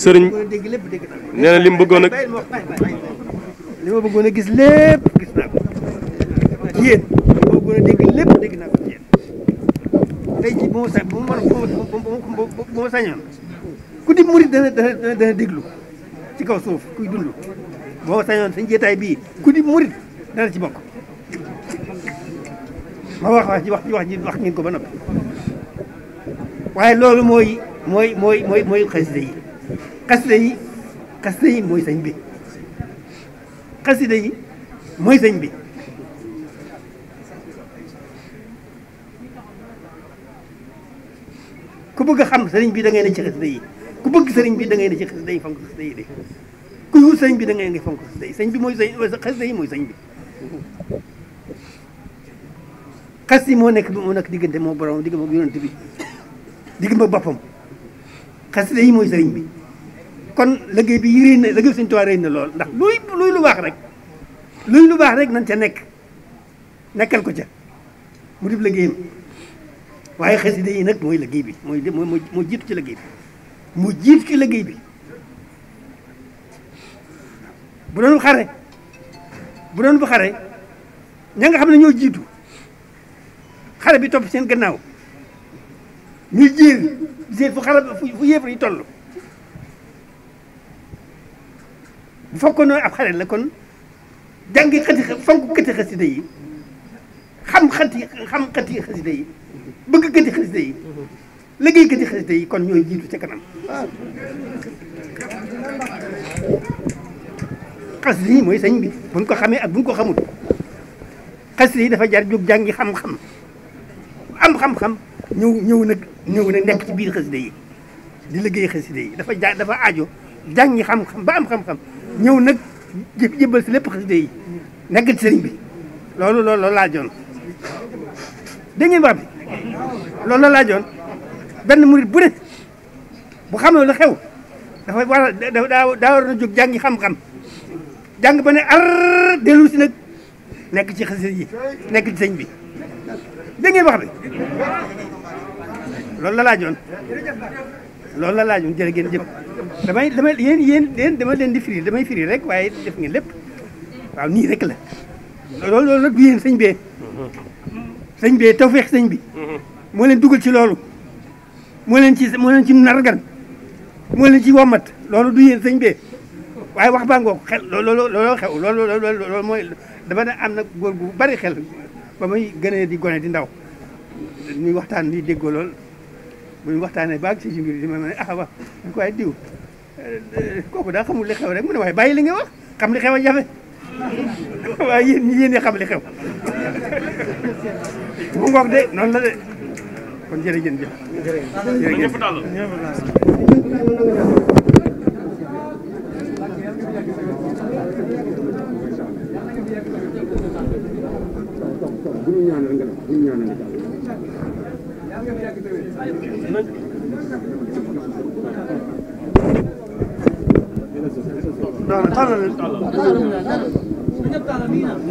sëriñ nee na li mu bëggoon ak li ma bëggoon a gis lépp gis naa ko ci yéen li ma bëggoon a dégg lépp dégg naa ko ci yéen tey jii bu ma sañoon ku di murit dana déglu ci kaw suuf kuy dund boo ma sañoon sañ jeetaay bii ku di murit dana ci bokk ma wax ngeen ko ba noppi waaye loolu mooy xasida yi xasida yi mooy sëñ bi xasida yi mooy sëñ bi ku bëgg a xam sëriñ bi da ngay ne ci xasida yi ku bëgg sëriñ bi da ngay ne ci xasida yi fonk xasida yi de ku wut sëriñ bi da ngay ne fonk xasida yi sëñ bi mooy xasida yi mooy sëñ bi xas yi moo nekk diggante moo borom digg moom yonent bi digg ma boppam xasida yi mooy sëriñ bi kon liggéey bi réy na liggéey Sëriñ Tuubaa réy na lool ndax luy lu baax rek nan ca nekkal ko ca mu dib liggéeyam waaye xasida yi nag mooy liggéey bi moo jiitu ci liggéey bi moo jiitu ci liggéey bi bu doon bu xare ña nga xam ne ñoo jiitu xare bi topp seen gannaaw ñuy jéer fu yéefar yi toll bu fekkoon ne ab xare la kon jàngi fonk xati xasida yi xam xati xasida yi bëgg xati xasida yi liggéey xati xasida yi kon ñooy jiitu ca kanam xasida yi mooy sëñ bi buñ ko xamee ak buñ ko xamul xasida yi dafa jar jóg jàngi xam-xam am xam-xam ñëw nag nekk ci biir xasida yi di liggéey xasida yi dafa aajo jàngi xam-xam ba am xam-xam ñëw nag jébbal si lépp xasida yi nekk ci sëriñ bi loolu laajoon dégg ngeen wax bi loolu la laajoon benn murit bu ne bu xamee lu xew dafa daa war na jóg jàngi xam-xam jàng ba ne ar dellu si nag nekk ci xasida yi nekk ci sëñ bi dégg ngeen wax bi loolu la laajoon jërë ngeen jëf damay yéen dama leen di firi damay firi rek waaye def ngeen lépp waaw nii rek la loolu nag du yéen sëñ bee tawfeex sëñ bi moo leen dugal ci loolu moo leen ci nargan moo leen ci womat loolu du yéen sëñ bee waaye wax baa ngoog xel loolu xew loolu mooy dama ne am na góor gu bari xel ba muy gënee di gone di ndaw ñuy waxtaan di déggoo lool bu ñu waxtaanee baag si mbir yi ma ne wax ñu ko waaye diw kooku daa xamul li xew rek mu ne waaye bàyyi li nga wax xam li xew a jafe waaye yéen xam li xew mu ngoog de noonu la de kon jërëjëf jërëjëf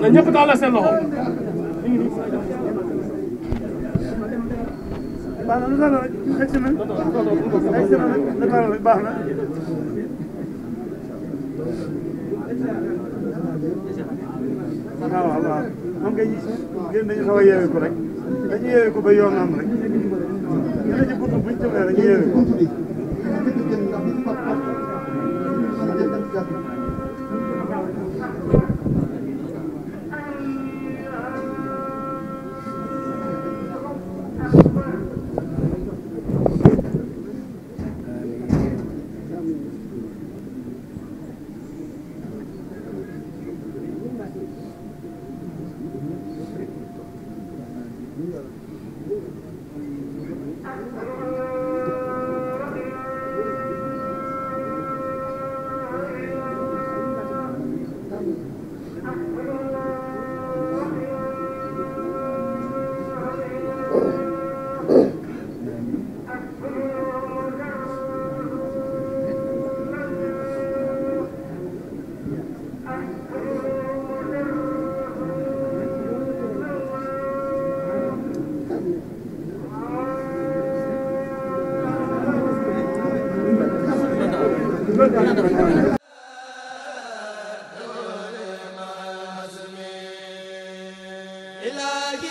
na ñëpp tàllal seen loxo baax na waaw moom kay gën dañu xaw a yeewee ko rek dañu yeewee ko ba yoon am rek ñu ci buntu buñ jëmee dañu yeewee ko ilahi